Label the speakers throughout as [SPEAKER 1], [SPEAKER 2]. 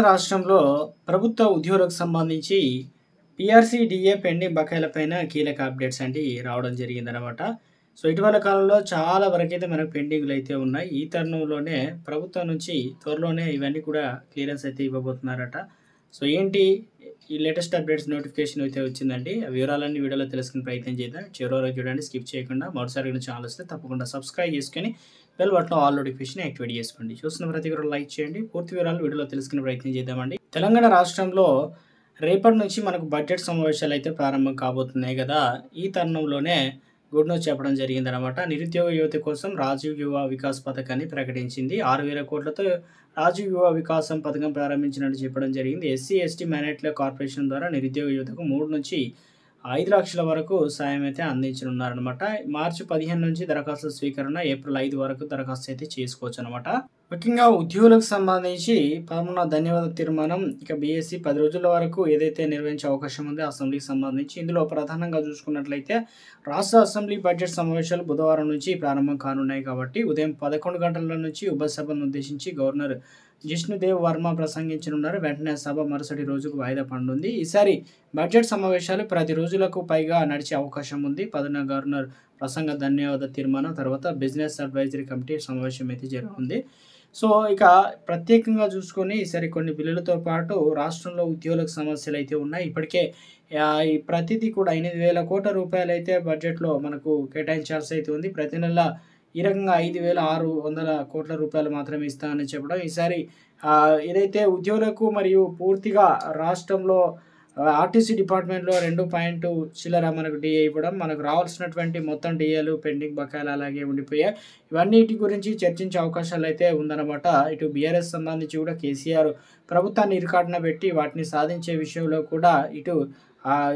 [SPEAKER 1] రాష్ట్రంలో ప్రభుత్వ ఉద్యోగులకు సంబంధించి పీఆర్సీ, డీఏ పెండింగ్ బకాయిలపైన కీలక అప్డేట్స్ రావడం జరిగిందనమాట. సో, ఇటీవల కాలంలో చాలా వరకైతే మనకు పెండింగులైతే ఉన్నాయి. ఈ తరుణంలోనే ప్రభుత్వం నుంచి త్వరలోనే ఇవన్నీ కూడా క్లియరెన్స్ అయితే ఇవ్వబోతున్నారట. సో, ఏంటి ఈ లేటెస్ట్ అప్డేట్స్ నోటిఫికేషన్ అయితే వచ్చిందండి. ఆ వివరాలన్నీ వీడియోలో తెలుసుకునే ప్రయత్నం చేద్దాం. చివరి వరకు చూడండి, స్కిప్ చేయకుండా. మొదటిసారిగా ఛానల్ వస్తే తప్పకుండా సబ్స్క్రైబ్ చేసుకొని bell button all notification activate చేసుకోండి. చూస్తున్న ప్రతి ఒక్కరు లైక్ చేయండి. పూర్తి వివరాలు వీడియోలో తెలుసుకునే ప్రయత్నం చేద్దామండి. తెలంగాణ రాష్ట్రంలో రేపటి నుంచి మనకు బడ్జెట్ సమావేశాలు అయితే ప్రారంభం కాబోతున్నాయి కదా. ఈ తరుణంలోనే గుడ్ న్యూస్ చెప్పడం జరిగిందనమాట. నిరుద్యోగ యువత కోసం రాజీవ్ యువ వికాస్ పథకాన్ని ప్రకటించింది. 6,000 కోట్లతో రాజీవ్ యువ వికాసం పథకం ప్రారంభించినట్టు చెప్పడం జరిగింది. ఎస్సీ, ఎస్టీ మైనారిటీల కార్పొరేషన్ ద్వారా నిరుద్యోగ యువతకు 3 నుంచి 5 లక్షల వరకు సాయం అయితే అందించనున్నారనమాట. మార్చి 15 నుంచి దరఖాస్తు స్వీకరణ, ఏప్రిల్ 5 వరకు దరఖాస్తు అయితే చేసుకోవచ్చు అనమాట. ముఖ్యంగా ఉద్యోగులకు సంబంధించి 13వ ధన్యవాద తీర్మానం ఇక బీఎస్సీ 10 రోజుల వరకు ఏదైతే నిర్వహించే అవకాశం ఉంది అసెంబ్లీకి సంబంధించి. ఇందులో ప్రధానంగా చూసుకున్నట్లయితే రాష్ట్ర అసెంబ్లీ బడ్జెట్ సమావేశాలు బుధవారం నుంచి ప్రారంభం కానున్నాయి కాబట్టి ఉదయం 11 గంటల నుంచి ఉభయ సభను ఉద్దేశించి గవర్నర్ జిష్ణుదేవ్ వర్మ ప్రసంగించనున్నారు. వెంటనే సభ మరుసటి రోజుకు వాయిదా పడనుంది. ఈసారి బడ్జెట్ సమావేశాలు 10 రోజులకు పైగా నడిచే అవకాశం ఉంది. 10న గవర్నర్ ప్రసంగ ధన్యవాద తీర్మానం తర్వాత బిజినెస్ అడ్వైజరీ కమిటీ సమావేశం అయితే జరగనుంది. సో, ఇక ప్రత్యేకంగా చూసుకొని ఈసారి కొన్ని బిల్లులతో పాటు రాష్ట్రంలో ఉద్యోగులకు సమస్యలు అయితే ఉన్నాయి. ఇప్పటికే ఈ ప్రతిదీ కూడా 8,000 కోట్ల రూపాయలైతే బడ్జెట్‌లో మనకు కేటాయించాల్సి అయితే ఉంది. ప్రతి నెల ఈ రకంగా 5,600 కోట్ల రూపాయలు మాత్రమే ఇస్తామని చెప్పడం. ఈసారి ఏదైతే ఉద్యోగులకు మరియు పూర్తిగా రాష్ట్రంలో ఆర్టీసీ డిపార్ట్మెంట్‌లో 2 పాయింట్ చిల్లర మనకు డీఏ ఇవ్వడం, మనకు రావాల్సినటువంటి మొత్తం డీఏలు, పెండింగ్ బకాయిలు అలాగే ఉండిపోయాయి. ఇవన్నిటి గురించి చర్చించే అవకాశాలైతే ఉందన్నమాట. ఇటు బీఆర్ఎస్ సంబంధించి కూడా కేసీఆర్ ప్రభుత్వాన్ని ఇరుకాటున పెట్టి వాటిని సాధించే విషయంలో కూడా ఇటు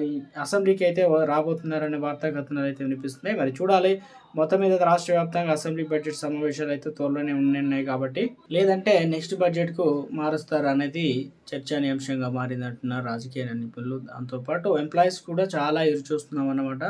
[SPEAKER 1] ఈ అసెంబ్లీకి అయితే రాబోతున్నారనే వార్తా కథనాలు అయితే వినిపిస్తున్నాయి. మరి చూడాలి. మొత్తం మీద రాష్ట్ర వ్యాప్తంగా అసెంబ్లీ బడ్జెట్ సమావేశాలు అయితే త్వరలోనే ఉన్నాయి కాబట్టి, లేదంటే నెక్స్ట్ బడ్జెట్‌కు మారుస్తారు అనేది చర్చనీయాంశంగా మారిందంటున్నారు రాజకీయ నిపుణులు. దాంతోపాటు ఎంప్లాయీస్ కూడా చాలా ఎదురు చూస్తున్నాం అన్నమాట.